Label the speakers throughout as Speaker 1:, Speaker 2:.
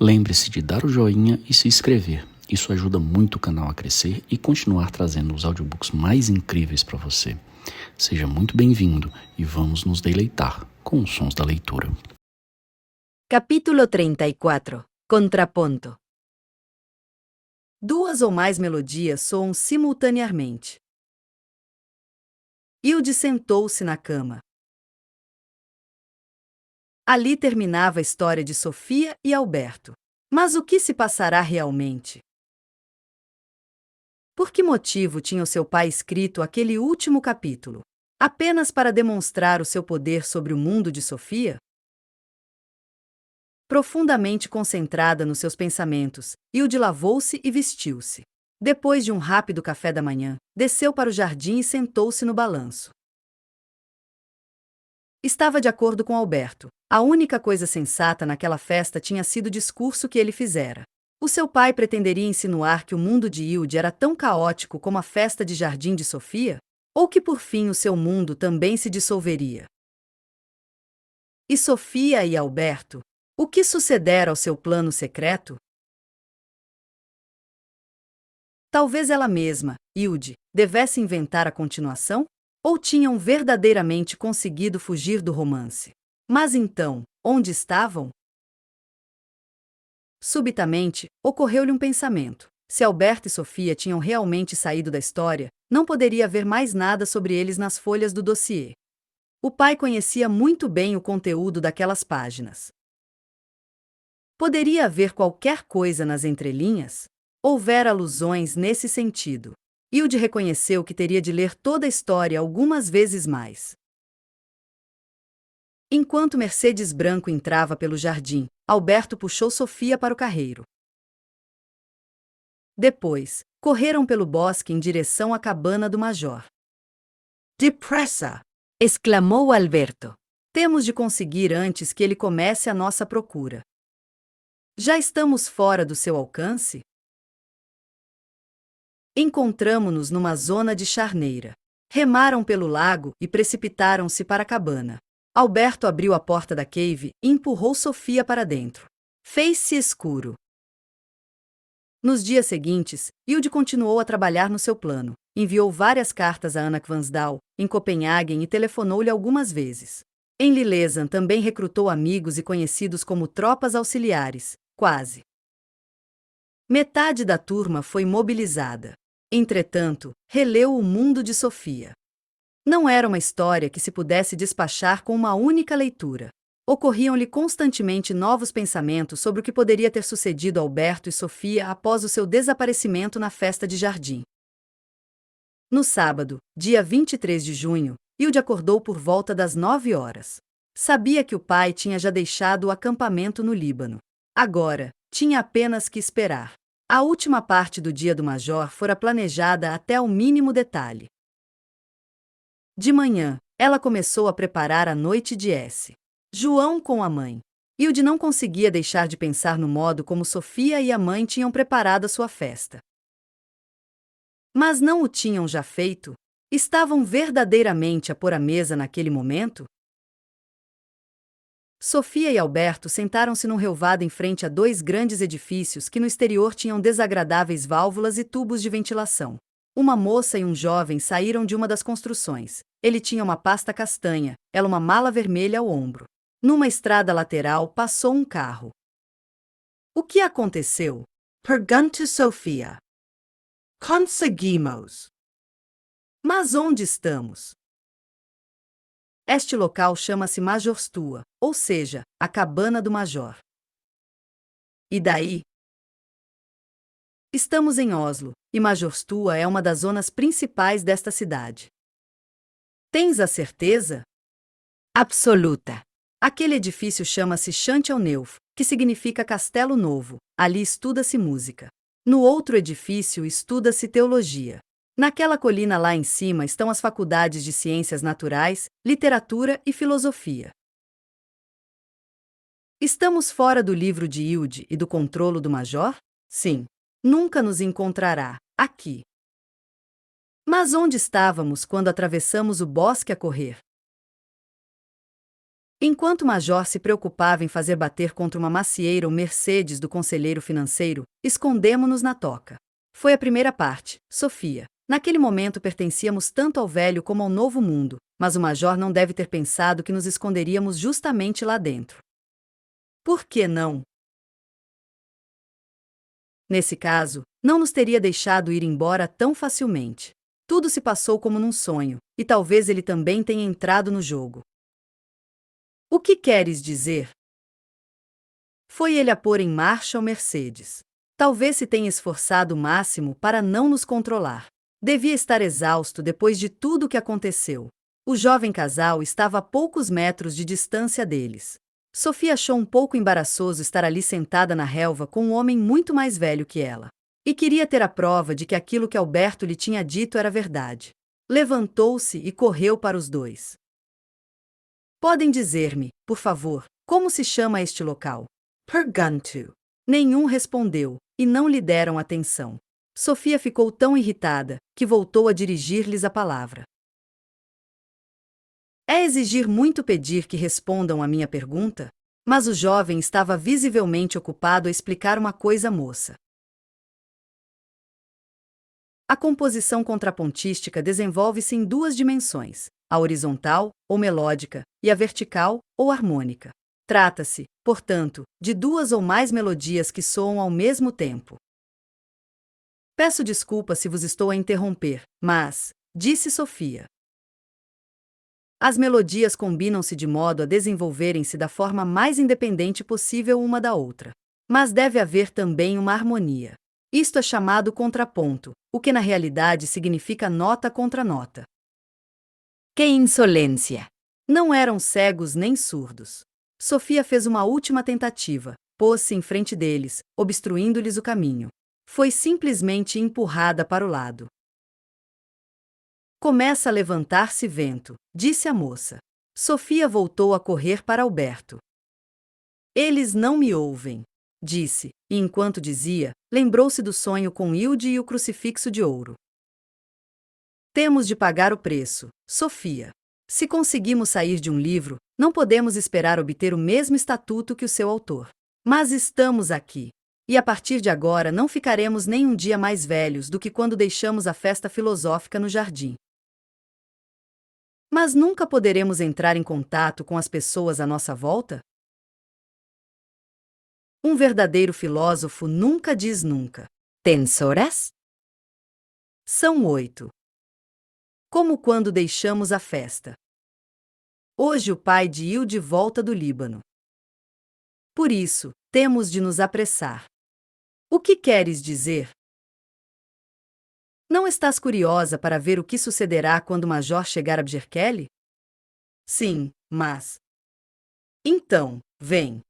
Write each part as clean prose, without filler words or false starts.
Speaker 1: Lembre-se de dar o joinha e se inscrever. Isso ajuda muito o canal a crescer e continuar trazendo os audiobooks mais incríveis para você. Seja muito bem-vindo e vamos nos deleitar com os sons da leitura.
Speaker 2: Capítulo 34. Contraponto. Duas ou mais melodias soam simultaneamente. Hilde sentou-se na cama. Ali terminava a história de Sofia e Alberto. Mas o que se passará realmente? Por que motivo tinha o seu pai escrito aquele último capítulo? Apenas para demonstrar o seu poder sobre o mundo de Sofia? Profundamente concentrada nos seus pensamentos, Hilde lavou-se e vestiu-se. Depois de um rápido café da manhã, desceu para o jardim e sentou-se no balanço. Estava de acordo com Alberto. A única coisa sensata naquela festa tinha sido o discurso que ele fizera. O seu pai pretenderia insinuar que o mundo de Hilde era tão caótico como a festa de jardim de Sofia? Ou que por fim o seu mundo também se dissolveria? E Sofia e Alberto? O que sucedera ao seu plano secreto? Talvez ela mesma, Hilde, devesse inventar a continuação? Ou tinham verdadeiramente conseguido fugir do romance? Mas então, onde estavam? Subitamente, ocorreu-lhe um pensamento. Se Alberto e Sofia tinham realmente saído da história, não poderia haver mais nada sobre eles nas folhas do dossiê. O pai conhecia muito bem o conteúdo daquelas páginas. Poderia haver qualquer coisa nas entrelinhas? Houver alusões nesse sentido. Hilde reconheceu que teria de ler toda a história algumas vezes mais. Enquanto Mercedes Branco entrava pelo jardim, Alberto puxou Sofia para o carreiro. Depois, correram pelo bosque em direção à cabana do Major. "Depressa!" exclamou Alberto. "Temos de conseguir antes que ele comece a nossa procura. Já estamos fora do seu alcance?" Encontramo-nos numa zona de charneira. Remaram pelo lago e precipitaram-se para a cabana. Alberto abriu a porta da cave e empurrou Sofia para dentro. Fez-se escuro. Nos dias seguintes, Hilde continuou a trabalhar no seu plano. Enviou várias cartas a Anna Kvansdal, em Copenhagen, e telefonou-lhe algumas vezes. Em Lillesand também recrutou amigos e conhecidos como tropas auxiliares, quase. Metade da turma foi mobilizada. Entretanto, releu o mundo de Sofia. Não era uma história que se pudesse despachar com uma única leitura. Ocorriam-lhe constantemente novos pensamentos sobre o que poderia ter sucedido a Alberto e Sofia após o seu desaparecimento na festa de jardim. No sábado, dia 23 de junho, Hilde acordou por volta das 9 horas. Sabia que o pai tinha já deixado o acampamento no Líbano. Agora, tinha apenas que esperar. A última parte do dia do Major fora planejada até ao mínimo detalhe. De manhã, ela começou a preparar a noite de S. João com a mãe. Hilde não conseguia deixar de pensar no modo como Sofia e a mãe tinham preparado a sua festa. Mas não o tinham já feito? Estavam verdadeiramente a pôr a mesa naquele momento? Sofia e Alberto sentaram-se num relvado em frente a dois grandes edifícios que no exterior tinham desagradáveis válvulas e tubos de ventilação. Uma moça e um jovem saíram de uma das construções. Ele tinha uma pasta castanha, ela uma mala vermelha ao ombro. Numa estrada lateral passou um carro. "O que aconteceu?" perguntou Sofia. "Conseguimos." "Mas onde estamos?" Este local chama-se Majorstua, ou seja, a cabana do Major. "E daí?" "Estamos em Oslo, e Majorstua é uma das zonas principais desta cidade." "Tens a certeza?" "Absoluta." Aquele edifício chama-se Chanteauneuf, que significa Castelo Novo. Ali estuda-se música. No outro edifício estuda-se teologia. Naquela colina lá em cima estão as faculdades de ciências naturais, literatura e filosofia. Estamos fora do livro de Hilde e do controlo do Major? Sim. Nunca nos encontrará aqui. Mas onde estávamos quando atravessamos o bosque a correr? Enquanto o major se preocupava em fazer bater contra uma macieira ou Mercedes do conselheiro financeiro, escondemo-nos na toca. Foi a primeira parte, Sofia. Naquele momento pertencíamos tanto ao velho como ao novo mundo, mas o major não deve ter pensado que nos esconderíamos justamente lá dentro. Por que não? Nesse caso, não nos teria deixado ir embora tão facilmente. Tudo se passou como num sonho, e talvez ele também tenha entrado no jogo. O que queres dizer? Foi ele a pôr em marcha o Mercedes. Talvez se tenha esforçado o máximo para não nos controlar. Devia estar exausto depois de tudo o que aconteceu. O jovem casal estava a poucos metros de distância deles. Sofia achou um pouco embaraçoso estar ali sentada na relva com um homem muito mais velho que ela. E queria ter a prova de que aquilo que Alberto lhe tinha dito era verdade. Levantou-se e correu para os dois. Podem dizer-me, por favor, como se chama este local? Pergunto. Nenhum respondeu, e não lhe deram atenção. Sofia ficou tão irritada, que voltou a dirigir-lhes a palavra. É exigir muito pedir que respondam à minha pergunta? Mas o jovem estava visivelmente ocupado a explicar uma coisa à moça. A composição contrapontística desenvolve-se em duas dimensões, a horizontal, ou melódica, e a vertical, ou harmônica. Trata-se, portanto, de duas ou mais melodias que soam ao mesmo tempo. Peço desculpa se vos estou a interromper, mas, disse Sofia. As melodias combinam-se de modo a desenvolverem-se da forma mais independente possível uma da outra. Mas deve haver também uma harmonia. Isto é chamado contraponto, o que na realidade significa nota contra nota. Que insolência! Não eram cegos nem surdos. Sofia fez uma última tentativa, pôs-se em frente deles, obstruindo-lhes o caminho. Foi simplesmente empurrada para o lado. Começa a levantar-se vento, disse a moça. Sofia voltou a correr para Alberto. Eles não me ouvem, disse, e enquanto dizia, lembrou-se do sonho com Hilde e o crucifixo de ouro. Temos de pagar o preço, Sofia. Se conseguimos sair de um livro, não podemos esperar obter o mesmo estatuto que o seu autor. Mas estamos aqui. E a partir de agora não ficaremos nem um dia mais velhos do que quando deixamos a festa filosófica no jardim. Mas nunca poderemos entrar em contato com as pessoas à nossa volta? Um verdadeiro filósofo nunca diz nunca. Tens horas? São 8. Como quando deixamos a festa. Hoje o pai de Hilde volta do Líbano. Por isso, temos de nos apressar. O que queres dizer? Não estás curiosa para ver o que sucederá quando o major chegar a Bjerkelly? Sim, mas... Então, vem.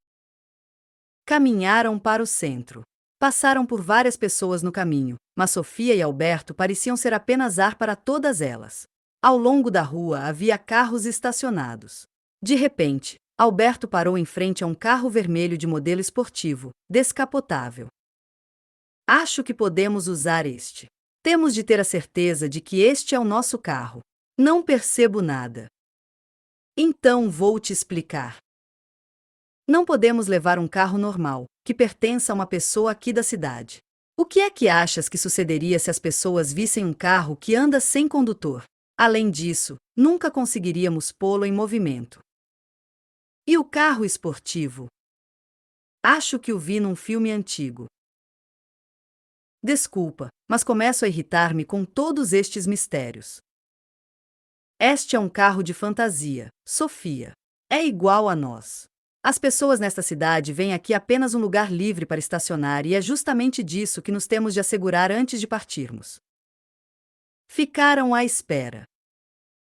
Speaker 2: Caminharam para o centro. Passaram por várias pessoas no caminho, mas Sofia e Alberto pareciam ser apenas ar para todas elas. Ao longo da rua havia carros estacionados. De repente, Alberto parou em frente a um carro vermelho de modelo esportivo, descapotável. Acho que podemos usar este. Temos de ter a certeza de que este é o nosso carro. Não percebo nada. Então vou te explicar. Não podemos levar um carro normal, que pertença a uma pessoa aqui da cidade. O que é que achas que sucederia se as pessoas vissem um carro que anda sem condutor? Além disso, nunca conseguiríamos pô-lo em movimento. E o carro esportivo? Acho que o vi num filme antigo. Desculpa, mas começo a irritar-me com todos estes mistérios. Este é um carro de fantasia, Sofia. É igual a nós. As pessoas nesta cidade veem aqui apenas um lugar livre para estacionar e é justamente disso que nos temos de assegurar antes de partirmos. Ficaram à espera.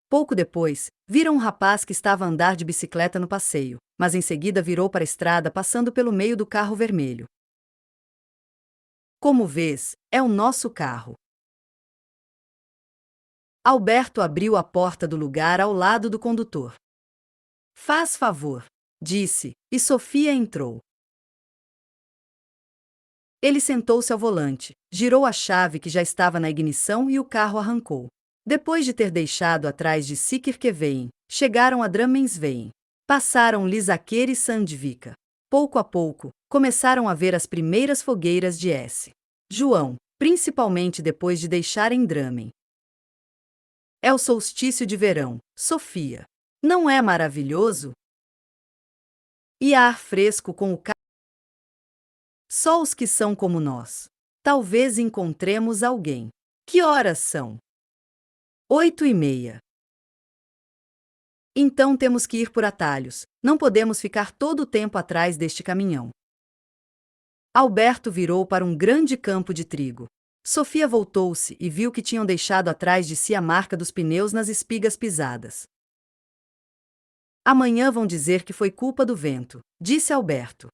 Speaker 2: Pouco depois, viram um rapaz que estava a andar de bicicleta no passeio, mas em seguida virou para a estrada passando pelo meio do carro vermelho. Como vês, é o nosso carro. Alberto abriu a porta do lugar ao lado do condutor. Faz favor, disse, e Sofia entrou. Ele sentou-se ao volante, girou a chave que já estava na ignição e o carro arrancou. Depois de ter deixado atrás de si Kirkeveien, chegaram a Drammensveien. Passaram Lysaker e Sandvika. Pouco a pouco, começaram a ver as primeiras fogueiras de S. João, principalmente depois de deixarem Drammen. É o solstício de verão, Sofia. Não é maravilhoso? E ar fresco com o Só os que são como nós. Talvez encontremos alguém. Que horas são? 8:30. Então temos que ir por atalhos, não podemos ficar todo o tempo atrás deste caminhão. Alberto virou para um grande campo de trigo. Sofia voltou-se e viu que tinham deixado atrás de si a marca dos pneus nas espigas pisadas. Amanhã vão dizer que foi culpa do vento, disse Alberto.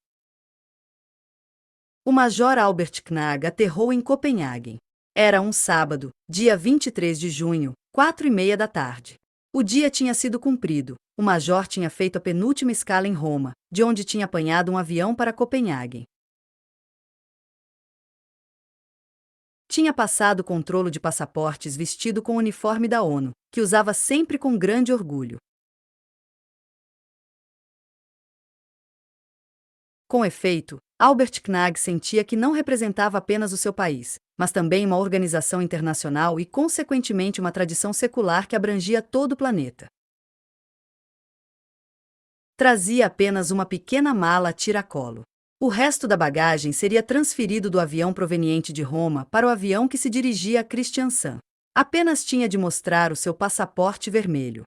Speaker 2: O Major Albert Knag aterrou em Copenhagen. Era um sábado, dia 23 de junho, 4:30 da tarde. O dia tinha sido cumprido. O major tinha feito a penúltima escala em Roma, de onde tinha apanhado um avião para Copenhagen. Tinha passado o controlo de passaportes vestido com o uniforme da ONU, que usava sempre com grande orgulho. Com efeito, Albert Knag sentia que não representava apenas o seu país, mas também uma organização internacional e, consequentemente, uma tradição secular que abrangia todo o planeta. Trazia apenas uma pequena mala a tiracolo. O resto da bagagem seria transferido do avião proveniente de Roma para o avião que se dirigia a Kristiansand. Apenas tinha de mostrar o seu passaporte vermelho.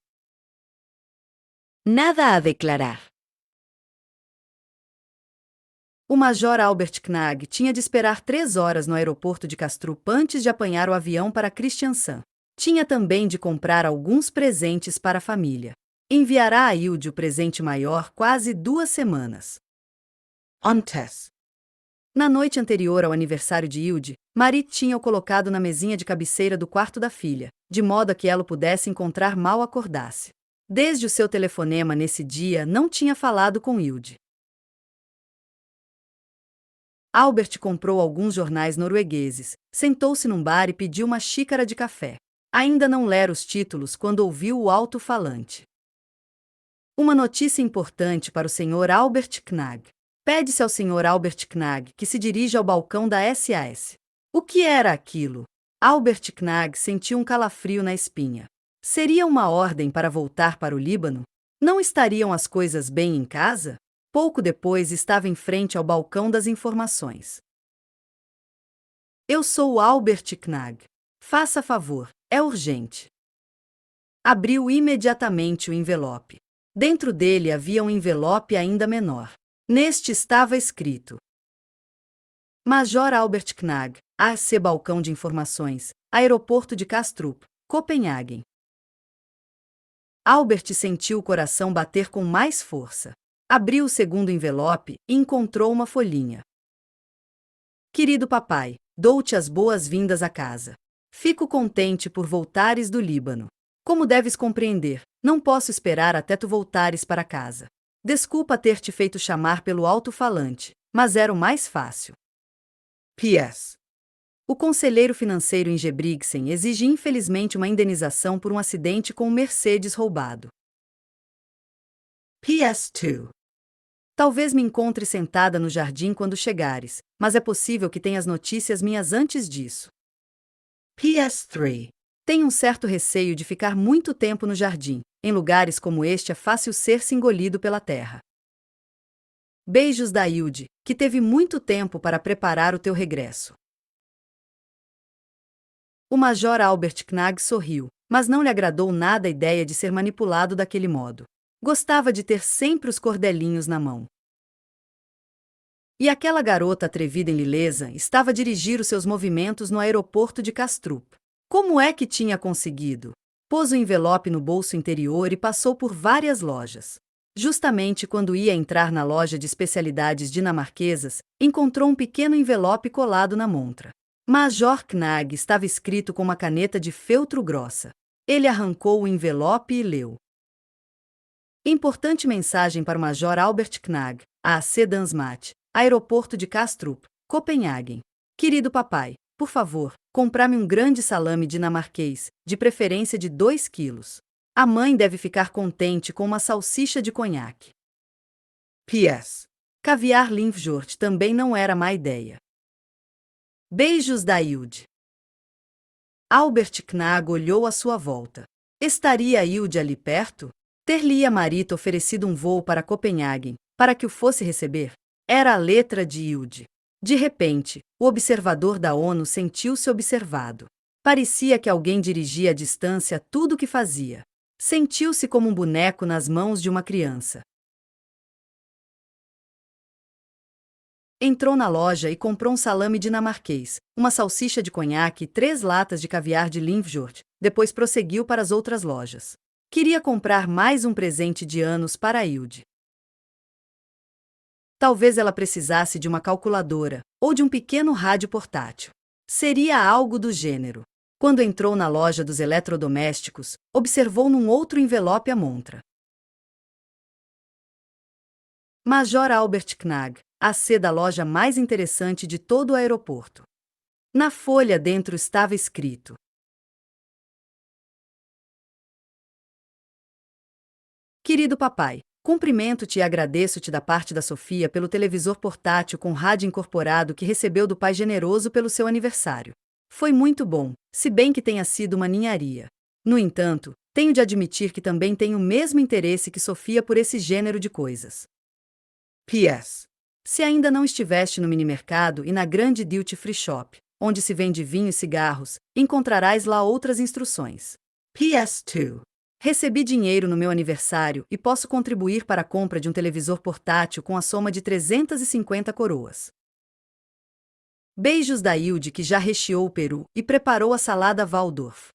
Speaker 2: Nada a declarar. O Major Albert Knag tinha de esperar 3 horas no aeroporto de Kastrup antes de apanhar o avião para Kristiansand. Tinha também de comprar alguns presentes para a família. Enviará a Hilde o presente maior quase 2 semanas. Antes. Na noite anterior ao aniversário de Hilde, Marit tinha o colocado na mesinha de cabeceira do quarto da filha, de modo a que ela o pudesse encontrar mal acordasse. Desde o seu telefonema nesse dia, não tinha falado com Hilde. Albert comprou alguns jornais noruegueses, sentou-se num bar e pediu uma xícara de café. Ainda não lera os títulos quando ouviu o alto-falante. Uma notícia importante para o Sr. Albert Knag. Pede-se ao Sr. Albert Knag que se dirija ao balcão da SAS. O que era aquilo? Albert Knag sentiu um calafrio na espinha. Seria uma ordem para voltar para o Líbano? Não estariam as coisas bem em casa? Pouco depois estava em frente ao balcão das informações. Eu sou o Albert Knag. Faça favor, é urgente. Abriu imediatamente o envelope. Dentro dele havia um envelope ainda menor. Neste estava escrito: Major Albert Knag, AC Balcão de Informações, Aeroporto de Kastrup, Copenhagen. Albert sentiu o coração bater com mais força. Abriu o segundo envelope e encontrou uma folhinha. Querido papai, dou-te as boas-vindas à casa. Fico contente por voltares do Líbano. Como deves compreender, não posso esperar até tu voltares para casa. Desculpa ter te feito chamar pelo alto-falante, mas era o mais fácil. P.S. O conselheiro financeiro Ingebrigtsen exige infelizmente uma indenização por um acidente com um Mercedes roubado. PS2. Talvez me encontre sentada no jardim quando chegares, mas é possível que tenhas notícias minhas antes disso. PS3. Tenho um certo receio de ficar muito tempo no jardim. Em lugares como este é fácil ser-se engolido pela terra. Beijos da Hilde, que teve muito tempo para preparar o teu regresso. O Major Albert Knag sorriu, mas não lhe agradou nada a ideia de ser manipulado daquele modo. Gostava de ter sempre os cordelinhos na mão. E aquela garota atrevida em Lilesa estava a dirigir os seus movimentos no aeroporto de Kastrup. Como é que tinha conseguido? Pôs o envelope no bolso interior e passou por várias lojas. Justamente quando ia entrar na loja de especialidades dinamarquesas, encontrou um pequeno envelope colado na montra. Major Knag estava escrito com uma caneta de feltro grossa. Ele arrancou o envelope e leu. Importante mensagem para o Major Albert Knag, AC Dansmat, Aeroporto de Kastrup, Copenhagen. Querido papai, por favor, comprar-me um grande salame dinamarquês, de preferência de 2 quilos. A mãe deve ficar contente com uma salsicha de conhaque. P.S. Caviar Linfjord também não era má ideia. Beijos da Hilde. Albert Knag olhou à sua volta. Estaria Hilde ali perto? Ter-lhe-ia Marita oferecido um voo para Copenhague, para que o fosse receber? Era a letra de Hilde. De repente, o observador da ONU sentiu-se observado. Parecia que alguém dirigia à distância tudo o que fazia. Sentiu-se como um boneco nas mãos de uma criança. Entrou na loja e comprou um salame dinamarquês, uma salsicha de conhaque e 3 latas de caviar de Linfjord. Depois prosseguiu para as outras lojas. Queria comprar mais um presente de anos para a Hilde. Talvez ela precisasse de uma calculadora ou de um pequeno rádio portátil. Seria algo do gênero. Quando entrou na loja dos eletrodomésticos, observou num outro envelope a montra. Major Albert Knag, AC da loja mais interessante de todo o aeroporto. Na folha dentro estava escrito: Querido papai, cumprimento-te e agradeço-te da parte da Sofia pelo televisor portátil com rádio incorporado que recebeu do pai generoso pelo seu aniversário. Foi muito bom, se bem que tenha sido uma ninharia. No entanto, tenho de admitir que também tenho o mesmo interesse que Sofia por esse gênero de coisas. P.S. Se ainda não estiveste no minimercado e na grande duty free shop, onde se vende vinho e cigarros, encontrarás lá outras instruções. P.S. 2. Recebi dinheiro no meu aniversário e posso contribuir para a compra de um televisor portátil com a soma de 350 coroas. Beijos da Hilde, que já recheou o peru e preparou a salada Waldorf.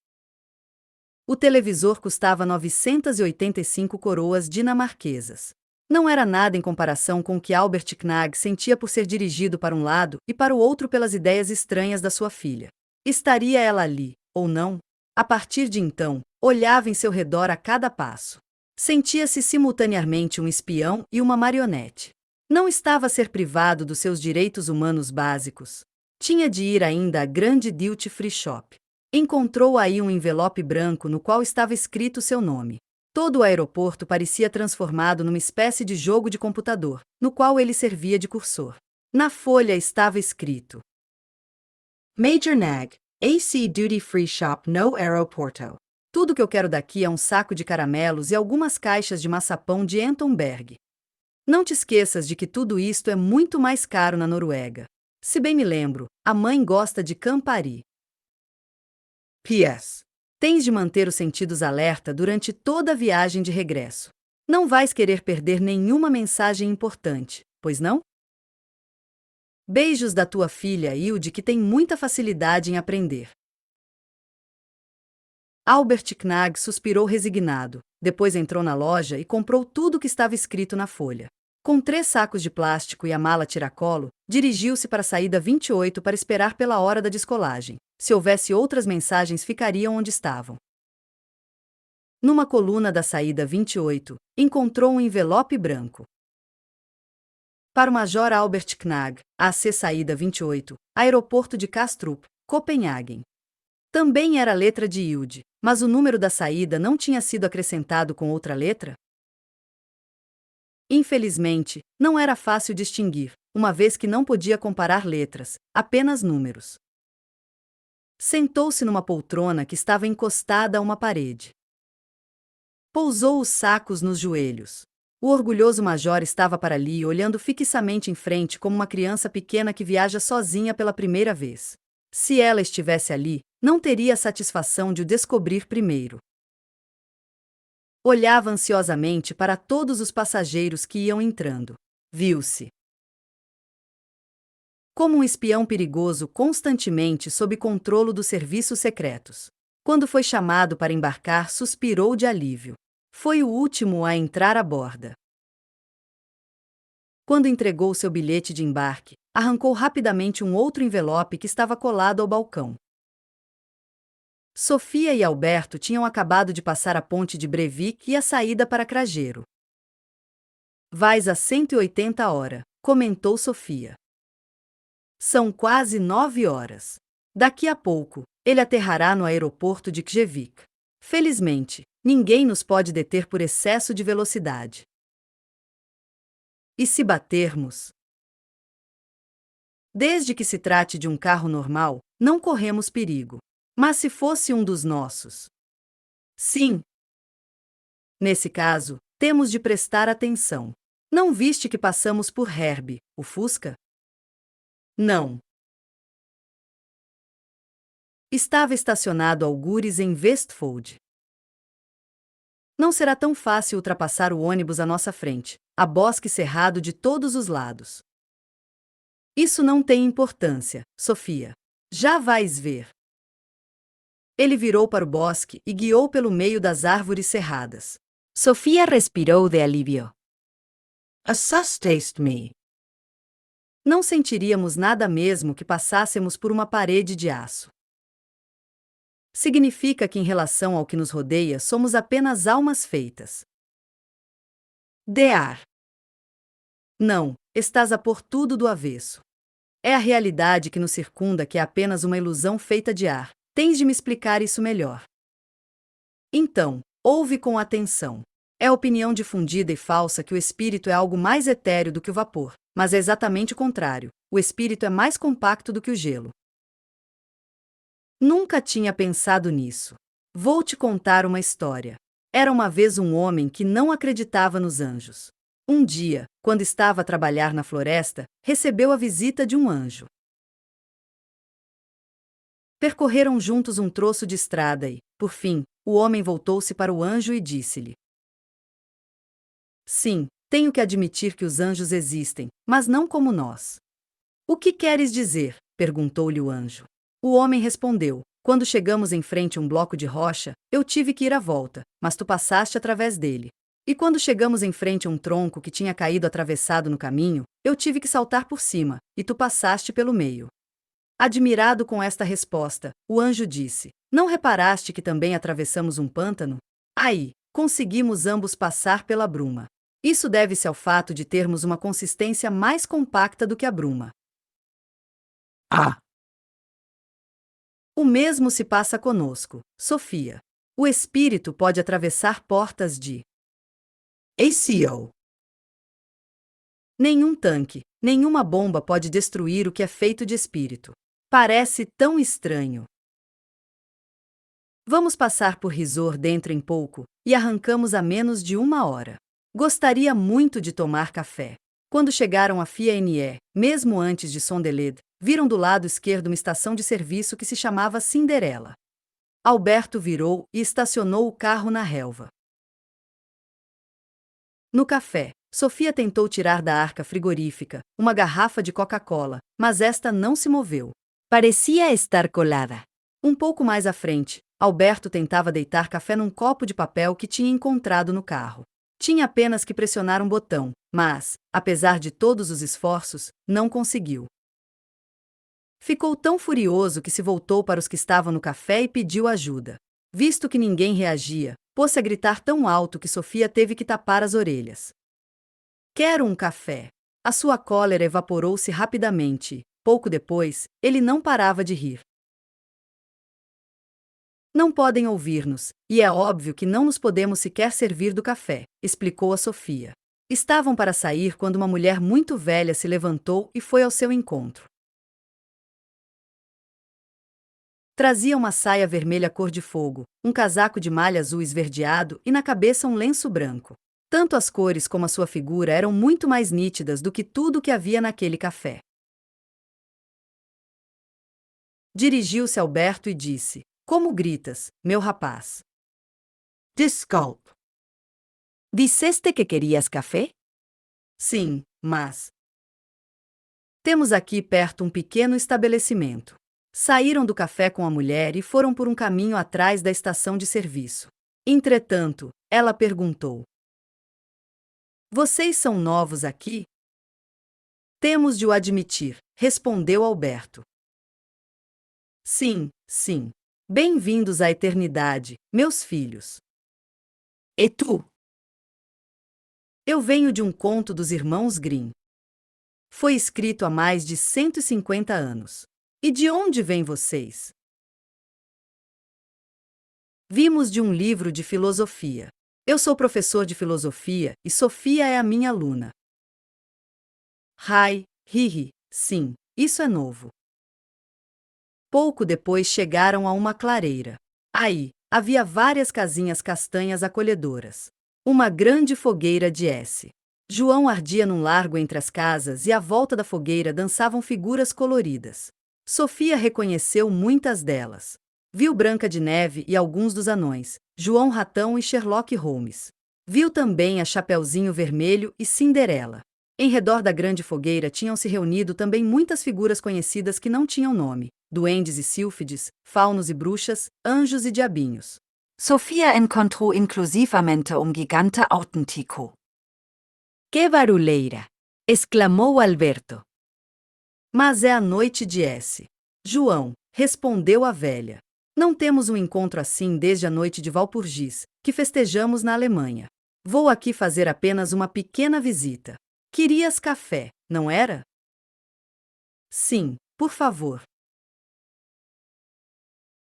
Speaker 2: O televisor custava 985 coroas dinamarquesas. Não era nada em comparação com o que Albert Knag sentia por ser dirigido para um lado e para o outro pelas ideias estranhas da sua filha. Estaria ela ali, ou não? A partir de então, olhava em seu redor a cada passo. Sentia-se simultaneamente um espião e uma marionete. Não estava a ser privado dos seus direitos humanos básicos. Tinha de ir ainda à grande duty free shop. Encontrou aí um envelope branco no qual estava escrito seu nome. Todo o aeroporto parecia transformado numa espécie de jogo de computador, no qual ele servia de cursor. Na folha estava escrito: Major Nag, AC Duty Free Shop no Aeroporto. Tudo que eu quero daqui é um saco de caramelos e algumas caixas de maçapão de Entonberg. Não te esqueças de que tudo isto é muito mais caro na Noruega. Se bem me lembro, a mãe gosta de Campari. P.S. Tens de manter os sentidos alerta durante toda a viagem de regresso. Não vais querer perder nenhuma mensagem importante, pois não? Beijos da tua filha Hilde, que tem muita facilidade em aprender. Albert Knag suspirou resignado, depois entrou na loja e comprou tudo o que estava escrito na folha. Com 3 sacos de plástico e a mala tiracolo, dirigiu-se para a saída 28 para esperar pela hora da descolagem. Se houvesse outras mensagens, ficariam onde estavam. Numa coluna da saída 28, encontrou um envelope branco. Para o Major Albert Knag, AC saída 28, aeroporto de Kastrup, Copenhagen. Também era a letra de Hilde, mas o número da saída não tinha sido acrescentado com outra letra? Infelizmente, não era fácil distinguir, uma vez que não podia comparar letras, apenas números. Sentou-se numa poltrona que estava encostada a uma parede. Pousou os sacos nos joelhos. O orgulhoso major estava para ali, olhando fixamente em frente como uma criança pequena que viaja sozinha pela primeira vez. Se ela estivesse ali, não teria a satisfação de o descobrir primeiro. Olhava ansiosamente para todos os passageiros que iam entrando. Viu-se como um espião perigoso constantemente sob controle dos serviços secretos. Quando foi chamado para embarcar, suspirou de alívio. Foi o último a entrar a borda. Quando entregou seu bilhete de embarque, arrancou rapidamente um outro envelope que estava colado ao balcão. Sofia e Alberto tinham acabado de passar a ponte de Breivik e a saída para Crageiro. Vais a 180 hora, comentou Sofia. São quase 9 horas. Daqui a pouco, ele aterrará no aeroporto de Kjevik. Felizmente, ninguém nos pode deter por excesso de velocidade. E se batermos? Desde que se trate de um carro normal, não corremos perigo. Mas se fosse um dos nossos? Sim. Nesse caso, temos de prestar atenção. Não viste que passamos por Herbie, o Fusca? Não. Estava estacionado algures em Westfold. Não será tão fácil ultrapassar o ônibus à nossa frente. Há bosque cerrado de todos os lados. Isso não tem importância, Sofia. Já vais ver. Ele virou para o bosque e guiou pelo meio das árvores cerradas. Sofia respirou de alívio. Assustaste-me. Não sentiríamos nada mesmo que passássemos por uma parede de aço. Significa que, em relação ao que nos rodeia, somos apenas almas feitas de ar. Não, estás a pôr tudo do avesso. É a realidade que nos circunda que é apenas uma ilusão feita de ar. Tens de me explicar isso melhor. Então, ouve com atenção. É a opinião difundida e falsa que o espírito é algo mais etéreo do que o vapor, mas é exatamente o contrário. O espírito é mais compacto do que o gelo. Nunca tinha pensado nisso. Vou te contar uma história. Era uma vez um homem que não acreditava nos anjos. Um dia, quando estava a trabalhar na floresta, recebeu a visita de um anjo. Percorreram juntos um troço de estrada e, por fim, o homem voltou-se para o anjo e disse-lhe: Sim, tenho que admitir que os anjos existem, mas não como nós. O que queres dizer? Perguntou-lhe o anjo. O homem respondeu: Quando chegamos em frente a um bloco de rocha, eu tive que ir à volta, mas tu passaste através dele. E quando chegamos em frente a um tronco que tinha caído atravessado no caminho, eu tive que saltar por cima, e tu passaste pelo meio. Admirado com esta resposta, o anjo disse: Não reparaste que também atravessamos um pântano? Aí, conseguimos ambos passar pela bruma. Isso deve-se ao fato de termos uma consistência mais compacta do que a bruma.
Speaker 3: Ah,
Speaker 2: O mesmo se passa conosco, Sofia. O espírito pode atravessar portas de
Speaker 3: ACO.
Speaker 2: nenhum tanque, nenhuma bomba pode destruir o que é feito de espírito. Parece tão estranho. Vamos passar por Risor dentro em pouco, e arrancamos a menos de 1 hora. Gostaria muito de tomar café. Quando chegaram a FIANE, mesmo antes de Sondeled, viram do lado esquerdo uma estação de serviço que se chamava Cinderela. Alberto virou e estacionou o carro na relva. No café, Sofia tentou tirar da arca frigorífica uma garrafa de Coca-Cola, mas esta não se moveu. Parecia estar colada. Um pouco mais à frente, Alberto tentava deitar café num copo de papel que tinha encontrado no carro. Tinha apenas que pressionar um botão, mas, apesar de todos os esforços, não conseguiu. Ficou tão furioso que se voltou para os que estavam no café e pediu ajuda. Visto que ninguém reagia, pôs-se a gritar tão alto que Sofia teve que tapar as orelhas. Quero um café. A sua cólera evaporou-se rapidamente. Pouco depois, ele não parava de rir. Não podem ouvir-nos, e é óbvio que não nos podemos sequer servir do café, explicou a Sofia. Estavam para sair quando uma mulher muito velha se levantou e foi ao seu encontro. Trazia uma saia vermelha cor de fogo, um casaco de malha azul esverdeado e na cabeça um lenço branco. Tanto as cores como a sua figura eram muito mais nítidas do que tudo o que havia naquele café. Dirigiu-se a Alberto e disse: Como gritas, meu rapaz?
Speaker 3: Desculpe.
Speaker 2: Disseste que querias café? Sim, mas... Temos aqui perto um pequeno estabelecimento. Saíram do café com a mulher e foram por um caminho atrás da estação de serviço. Entretanto, ela perguntou: Vocês são novos aqui? Temos de o admitir, respondeu Alberto. Sim, sim. Bem-vindos à eternidade, meus filhos.
Speaker 3: E tu?
Speaker 2: Eu venho de um conto dos irmãos Grimm. Foi escrito há mais de 150 anos. E de onde vêm vocês? Vimos de um livro de filosofia. Eu sou professor de filosofia e Sofia é a minha aluna. Hi, hihi, sim, isso é novo. Pouco depois chegaram a uma clareira. Aí, havia várias casinhas castanhas acolhedoras. Uma grande fogueira de S. João ardia num largo entre as casas e à volta da fogueira dançavam figuras coloridas. Sofia reconheceu muitas delas. Viu Branca de Neve e alguns dos anões, João Ratão e Sherlock Holmes. Viu também a Chapeuzinho Vermelho e Cinderela. Em redor da grande fogueira tinham se reunido também muitas figuras conhecidas que não tinham nome: duendes e sílfides, faunos e bruxas, anjos e diabinhos.
Speaker 4: Sofia encontrou inclusivamente gigante autêntico.
Speaker 2: Que barulheira! Exclamou Alberto. Mas é a noite de S. João, respondeu a velha. Não temos um encontro assim desde a noite de Walpurgis, que festejamos na Alemanha. Vou aqui fazer apenas uma pequena visita. Querias café, não era? Sim, por favor.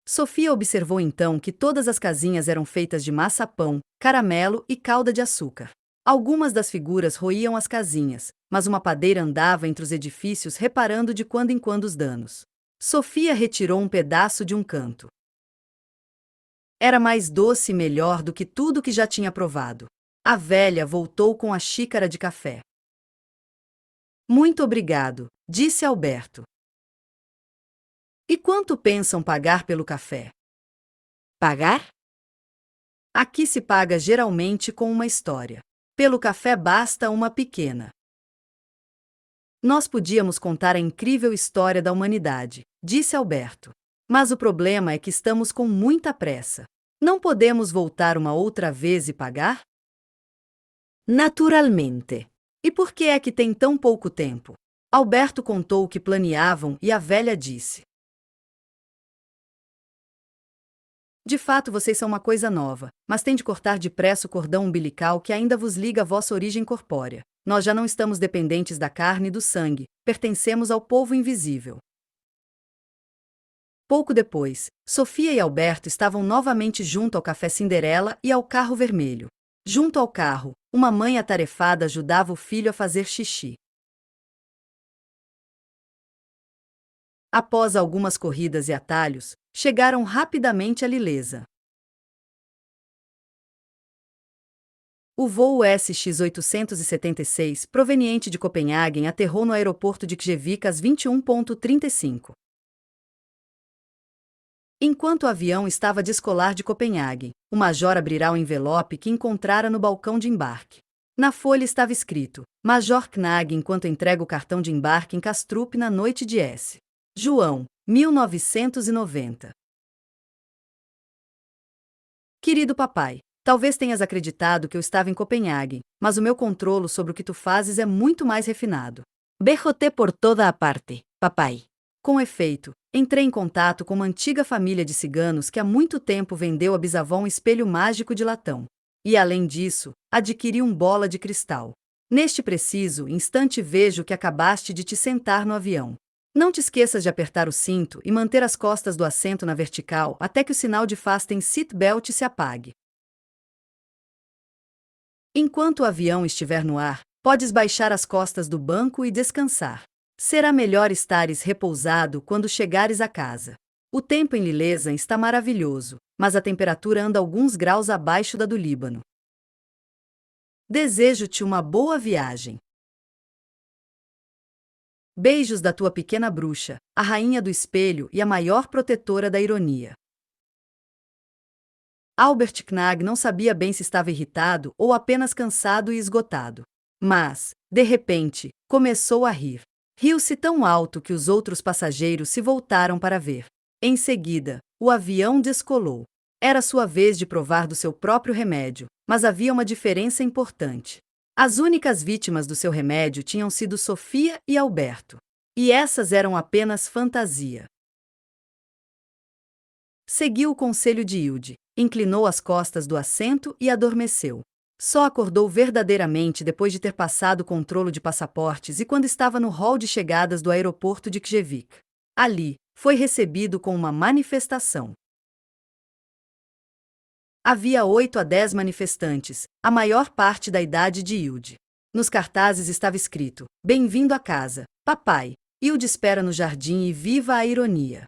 Speaker 2: Sofia observou então que todas as casinhas eram feitas de maçapão, caramelo e calda de açúcar. Algumas das figuras roíam as casinhas, mas uma padeira andava entre os edifícios reparando de quando em quando os danos. Sofia retirou um pedaço de um canto. Era mais doce e melhor do que tudo que já tinha provado. A velha voltou com a xícara de café. Muito obrigado, disse Alberto. E quanto pensam pagar pelo café?
Speaker 4: Pagar?
Speaker 2: Aqui se paga geralmente com uma história. Pelo café basta uma pequena. Nós podíamos contar a incrível história da humanidade, disse Alberto. Mas o problema é que estamos com muita pressa. Não podemos voltar uma outra vez e pagar? Naturalmente. E por que é que tem tão pouco tempo? Alberto contou o que planeavam e a velha disse: De fato, vocês são uma coisa nova, mas tem de cortar depressa o cordão umbilical que ainda vos liga à vossa origem corpórea. Nós já não estamos dependentes da carne e do sangue, pertencemos ao povo invisível. Pouco depois, Sofia e Alberto estavam novamente junto ao café Cinderela e ao carro vermelho. Junto ao carro, uma mãe atarefada ajudava o filho a fazer xixi. Após algumas corridas e atalhos, chegaram rapidamente a Lilesa. O voo SX-876, proveniente de Copenhague, aterrou no aeroporto de Kjevik às 21h35. Enquanto o avião estava a descolar de Copenhague, o major abrirá o envelope que encontrara no balcão de embarque. Na folha estava escrito: Major Knag enquanto entrega o cartão de embarque em Kastrup na noite de S. João, 1990. Querido papai, talvez tenhas acreditado que eu estava em Copenhague, mas o meu controlo sobre o que tu fazes é muito mais refinado.
Speaker 4: Berrote por toda a parte, papai.
Speaker 2: Com efeito, entrei em contato com uma antiga família de ciganos que há muito tempo vendeu a bisavó um espelho mágico de latão. E, além disso, adquiri um bola de cristal. Neste preciso instante vejo que acabaste de te sentar no avião. Não te esqueças de apertar o cinto e manter as costas do assento na vertical até que o sinal de fasten seatbelt se apague. Enquanto o avião estiver no ar, podes baixar as costas do banco e descansar. Será melhor estares repousado quando chegares a casa. O tempo em Lilesa está maravilhoso, mas a temperatura anda alguns graus abaixo da do Líbano. Desejo-te uma boa viagem. Beijos da tua pequena bruxa, a rainha do espelho e a maior protetora da ironia. Albert Knag não sabia bem se estava irritado ou apenas cansado e esgotado. Mas, de repente, começou a rir. Riu-se tão alto que os outros passageiros se voltaram para ver. Em seguida, o avião descolou. Era sua vez de provar do seu próprio remédio, mas havia uma diferença importante. As únicas vítimas do seu remédio tinham sido Sofia e Alberto. E essas eram apenas fantasia. Seguiu o conselho de Hilde, inclinou as costas do assento e adormeceu. Só acordou verdadeiramente depois de ter passado o controle de passaportes e quando estava no hall de chegadas do aeroporto de Kjevik. Ali, foi recebido com uma manifestação. Havia 8 a 10 manifestantes, a maior parte da idade de Hilde. Nos cartazes estava escrito: "Bem-vindo à casa, papai. Hilde espera no jardim e viva a ironia."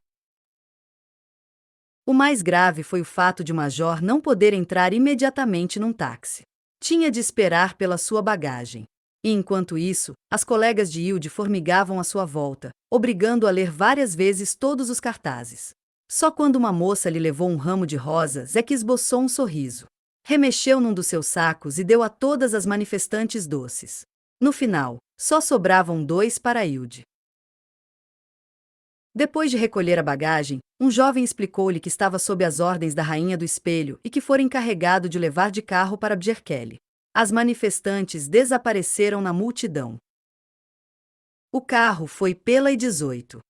Speaker 2: O mais grave foi o fato de o Major não poder entrar imediatamente num táxi. Tinha de esperar pela sua bagagem. E enquanto isso, as colegas de Hilde formigavam à sua volta, obrigando-a a ler várias vezes todos os cartazes. Só quando uma moça lhe levou um ramo de rosas é que esboçou um sorriso. Remexeu num dos seus sacos e deu a todas as manifestantes doces. No final, só sobravam 2 para Hilde. Depois de recolher a bagagem, um jovem explicou-lhe que estava sob as ordens da Rainha do Espelho e que fora encarregado de levar de carro para Bjerkelly. As manifestantes desapareceram na multidão. O carro foi pela I-18.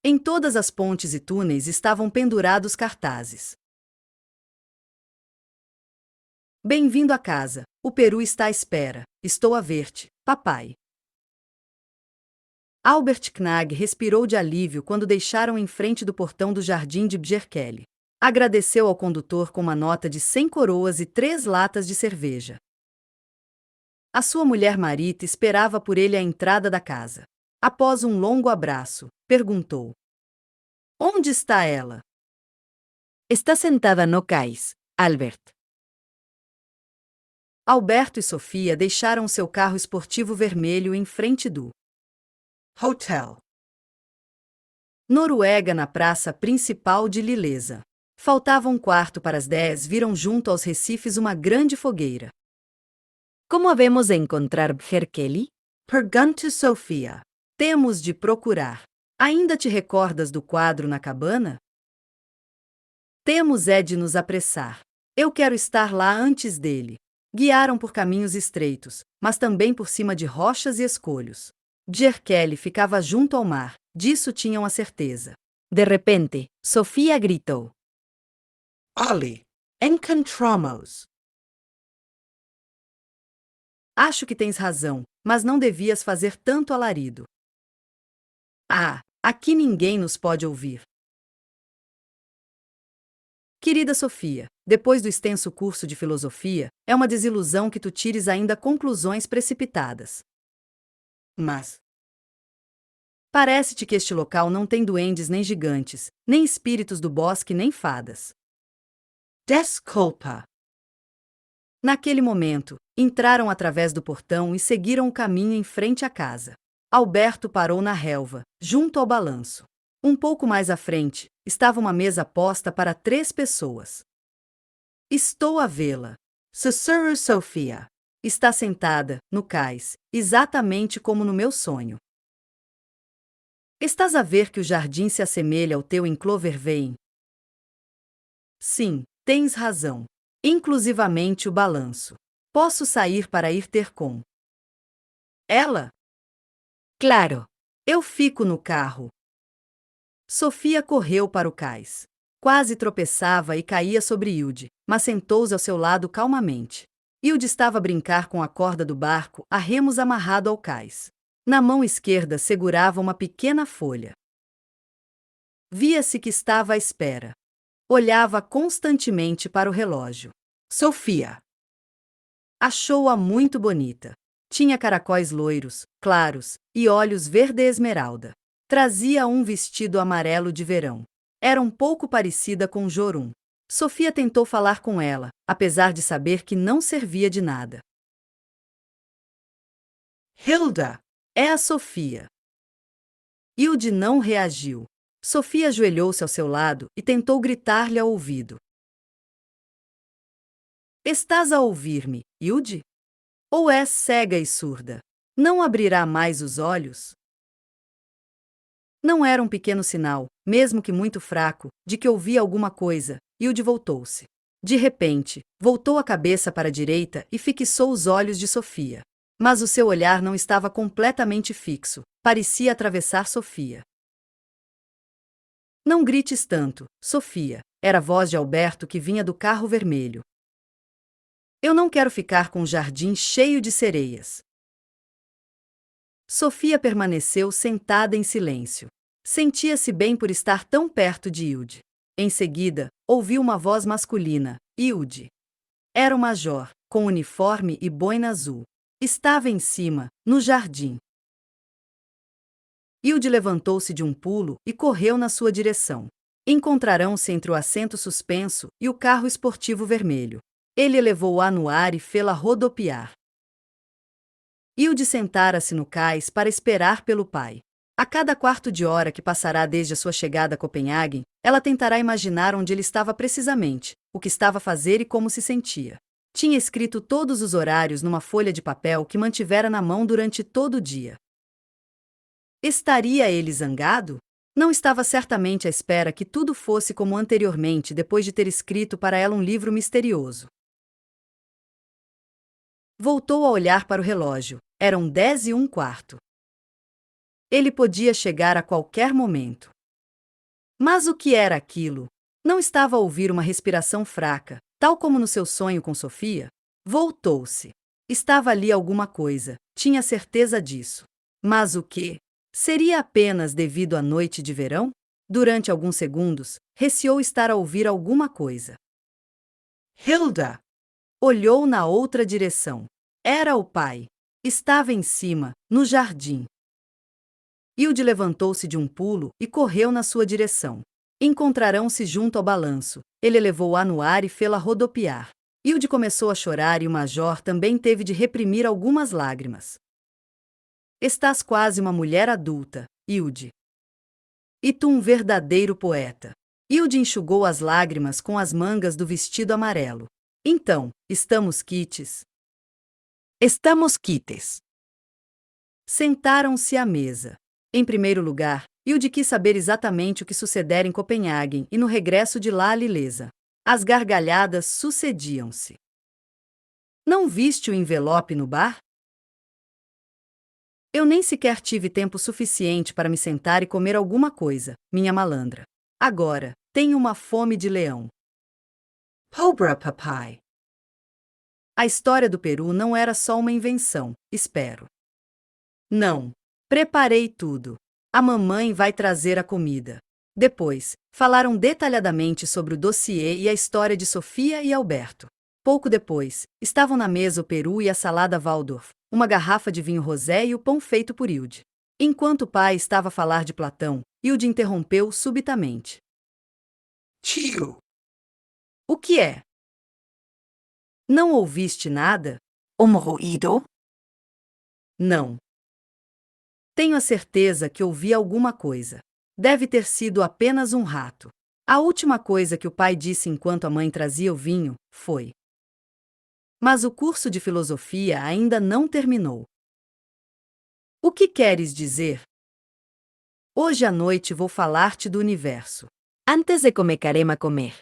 Speaker 2: Em todas as pontes e túneis estavam pendurados cartazes. "Bem-vindo à casa. O Peru está à espera. Estou a ver-te, papai." Albert Knag respirou de alívio quando deixaram em frente do portão do jardim de Bjerkelly. Agradeceu ao condutor com uma nota de 100 coroas e 3 latas de cerveja. A sua mulher Marita esperava por ele à entrada da casa. Após um longo abraço, perguntou: "Onde está ela?"
Speaker 4: Está sentada no cais, Albert.
Speaker 2: Alberto e Sofia deixaram seu carro esportivo vermelho em frente do
Speaker 3: Hotel.
Speaker 2: Noruega na praça principal de Lillesa. Faltava um quarto para as 10, viram junto aos recifes uma grande fogueira.
Speaker 4: Como havemos de encontrar Bjerkelly?
Speaker 3: Pergunta Sofia.
Speaker 2: Temos de procurar. Ainda te recordas do quadro na cabana? Temos de nos apressar. Eu quero estar lá antes dele. Guiaram por caminhos estreitos, mas também por cima de rochas e escolhos. Bjerkelly ficava junto ao mar, disso tinham a certeza.
Speaker 4: De repente, Sofia gritou:
Speaker 3: Ali. Encontramos.
Speaker 2: Acho que tens razão, mas não devias fazer tanto alarido. Ah, aqui ninguém nos pode ouvir. Querida Sofia, depois do extenso curso de filosofia, é uma desilusão que tu tires ainda conclusões precipitadas.
Speaker 3: Mas.
Speaker 2: Parece-te que este local não tem duendes nem gigantes, nem espíritos do bosque nem fadas.
Speaker 3: Desculpa.
Speaker 2: Naquele momento, entraram através do portão e seguiram o caminho em frente à casa. Alberto parou na relva, junto ao balanço. Um pouco mais à frente, estava uma mesa posta para 3 pessoas. Estou a vê-la.
Speaker 3: Sussurro Sofia.
Speaker 2: Está sentada, no cais, exatamente como no meu sonho. Estás a ver que o jardim se assemelha ao teu em Clovervein? Sim, tens razão. Inclusivamente o balanço. Posso sair para ir ter com ela?
Speaker 4: Claro.
Speaker 2: Eu fico no carro. Sofia correu para o cais. Quase tropeçava e caía sobre Hilde, mas sentou-se ao seu lado calmamente. Hilde estava a brincar com a corda do barco, a remos amarrado ao cais. Na mão esquerda segurava uma pequena folha. Via-se que estava à espera. Olhava constantemente para o relógio.
Speaker 3: Sofia.
Speaker 2: Achou-a muito bonita. Tinha caracóis loiros, claros, e olhos verde esmeralda. Trazia um vestido amarelo de verão. Era um pouco parecida com Jorun. Sofia tentou falar com ela, apesar de saber que não servia de nada.
Speaker 3: Hilda.
Speaker 2: É a Sofia. Hilde não reagiu. Sofia ajoelhou-se ao seu lado e tentou gritar-lhe ao ouvido. Estás a ouvir-me, Hilde? Ou és cega e surda? Não abrirá mais os olhos? Não era um pequeno sinal, mesmo que muito fraco, de que ouvia alguma coisa. Hilde voltou-se. De repente, voltou a cabeça para a direita e fixou os olhos de Sofia. Mas o seu olhar não estava completamente fixo, parecia atravessar Sofia. Não grites tanto, Sofia, era a voz de Alberto que vinha do carro vermelho. Eu não quero ficar com um jardim cheio de sereias. Sofia permaneceu sentada em silêncio. Sentia-se bem por estar tão perto de Hilde. Em seguida, ouviu uma voz masculina, Hilde. Era o major, com uniforme e boina azul. Estava em cima, no jardim. Hilde levantou-se de um pulo e correu na sua direção. Encontrarão-se entre o assento suspenso e o carro esportivo vermelho. Ele elevou-a no ar e fê-la rodopiar. Hilde sentara-se no cais para esperar pelo pai. A cada quarto de hora que passará desde a sua chegada a Copenhague, ela tentará imaginar onde ele estava precisamente, o que estava a fazer e como se sentia. Tinha escrito todos os horários numa folha de papel que mantivera na mão durante todo o dia. Estaria ele zangado? Não estava certamente à espera que tudo fosse como anteriormente depois de ter escrito para ela um livro misterioso. Voltou a olhar para o relógio. Eram 10:15. Ele podia chegar a qualquer momento. Mas o que era aquilo? Não estava a ouvir uma respiração fraca, tal como no seu sonho com Sofia? Voltou-se. Estava ali alguma coisa, tinha certeza disso. Mas o quê? Seria apenas devido à noite de verão? Durante alguns segundos, receou estar a ouvir alguma coisa.
Speaker 3: Hilda.
Speaker 2: Olhou na outra direção. Era o pai. Estava em cima, no jardim. Hilde levantou-se de um pulo e correu na sua direção. Encontrarão-se junto ao balanço. Ele levou-a no ar e fê-la rodopiar. Hilde começou a chorar e o major também teve de reprimir algumas lágrimas. Estás quase uma mulher adulta, Hilde. E tu um verdadeiro poeta. Hilde enxugou as lágrimas com as mangas do vestido amarelo. Então, estamos quites?
Speaker 3: Estamos quites.
Speaker 2: Sentaram-se à mesa. Em primeiro lugar, Hilde quis saber exatamente o que sucedera em Copenhague e no regresso de lá a Lilesa. As gargalhadas sucediam-se. Não viste o envelope no bar? Eu nem sequer tive tempo suficiente para me sentar e comer alguma coisa, minha malandra. Agora, tenho uma fome de leão.
Speaker 3: Pobre papai.
Speaker 2: A história do Peru não era só uma invenção, espero. Não. Preparei tudo. A mamãe vai trazer a comida. Depois, falaram detalhadamente sobre o dossiê e a história de Sofia e Alberto. Pouco depois, estavam na mesa o peru e a salada Waldorf, uma garrafa de vinho rosé e o pão feito por Hilde. Enquanto o pai estava a falar de Platão, Hilde interrompeu subitamente.
Speaker 3: Tio.
Speaker 2: O que é? Não ouviste nada?
Speaker 3: Ruído?
Speaker 2: Não. Tenho a certeza que ouvi alguma coisa. Deve ter sido apenas um rato. A última coisa que o pai disse enquanto a mãe trazia o vinho foi: mas o curso de filosofia ainda não terminou. O que queres dizer? Hoje à noite vou falar-te do universo.
Speaker 4: Antes de começaremos a comer.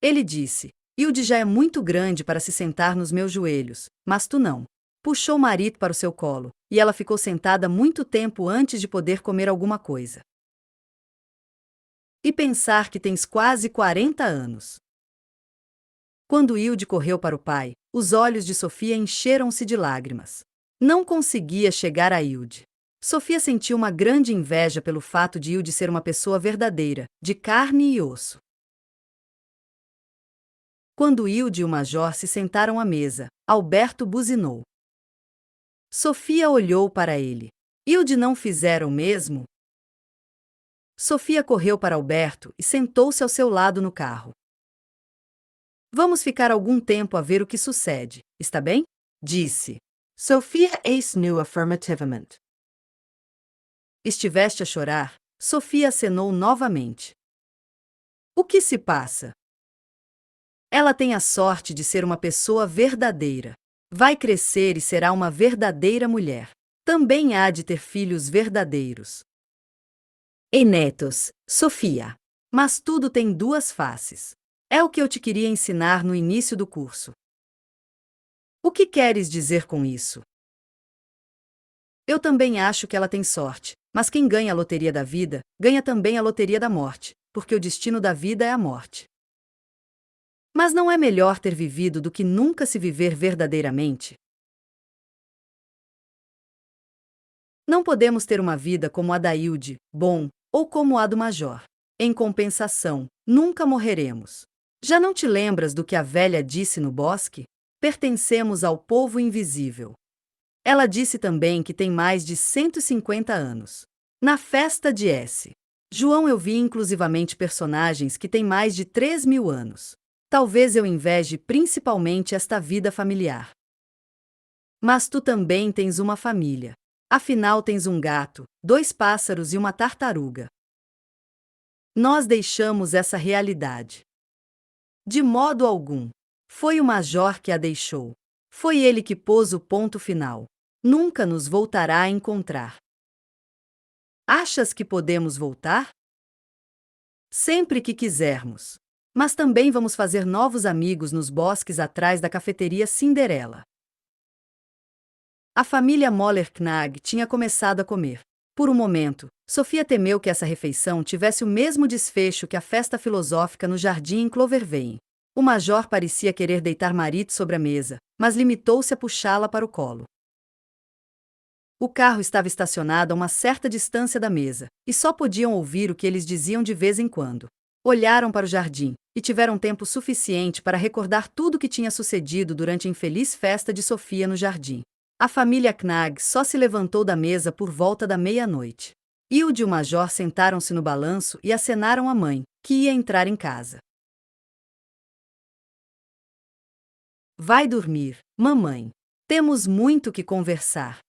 Speaker 2: Ele disse: Hilde já é muito grande para se sentar nos meus joelhos, mas tu não. Puxou Marit para o seu colo, e ela ficou sentada muito tempo antes de poder comer alguma coisa. E pensar que tens quase 40 anos. Quando Hilde correu para o pai, os olhos de Sofia encheram-se de lágrimas. Não conseguia chegar a Hilde. Sofia sentiu uma grande inveja pelo fato de Hilde ser uma pessoa verdadeira, de carne e osso. Quando Hilde e o major se sentaram à mesa, Alberto buzinou. Sofia olhou para ele. Hilde não fizera o mesmo? Sofia correu para Alberto e sentou-se ao seu lado no carro. Vamos ficar algum tempo a ver o que sucede, está bem? Disse.
Speaker 3: Sofia acenu affirmativamente.
Speaker 2: Estiveste a chorar? Sofia acenou novamente. O que se passa? Ela tem a sorte de ser uma pessoa verdadeira. Vai crescer e será uma verdadeira mulher. Também há de ter filhos verdadeiros.
Speaker 4: E netos, Sofia.
Speaker 2: Mas tudo tem duas faces. É o que eu te queria ensinar no início do curso. O que queres dizer com isso? Eu também acho que ela tem sorte, mas quem ganha a loteria da vida, ganha também a loteria da morte, porque o destino da vida é a morte. Mas não é melhor ter vivido do que nunca se viver verdadeiramente? Não podemos ter uma vida como a da Hilde, bom, ou como a do Major. Em compensação, nunca morreremos. Já não te lembras do que a velha disse no bosque? Pertencemos ao povo invisível. Ela disse também que tem mais de 150 anos. Na festa de S. João eu vi inclusivamente personagens que têm mais de 3.000 anos. Talvez eu inveje principalmente esta vida familiar. Mas tu também tens uma família. Afinal tens um gato, 2 pássaros e uma tartaruga. Nós deixamos essa realidade. De modo algum. Foi o Major que a deixou. Foi ele que pôs o ponto final. Nunca nos voltará a encontrar. Achas que podemos voltar? Sempre que quisermos. Mas também vamos fazer novos amigos nos bosques atrás da cafeteria Cinderela. A família Moller-Knag tinha começado a comer. Por um momento, Sofia temeu que essa refeição tivesse o mesmo desfecho que a festa filosófica no jardim em Cloverveien. O Major parecia querer deitar Marit sobre a mesa, mas limitou-se a puxá-la para o colo. O carro estava estacionado a uma certa distância da mesa, e só podiam ouvir o que eles diziam de vez em quando. Olharam para o jardim, e tiveram tempo suficiente para recordar tudo o que tinha sucedido durante a infeliz festa de Sofia no jardim. A família Knag só se levantou da mesa por volta da meia-noite. Hilde e o Major sentaram-se no balanço e acenaram à mãe, que ia entrar em casa. Vai dormir, mamãe. Temos muito que conversar.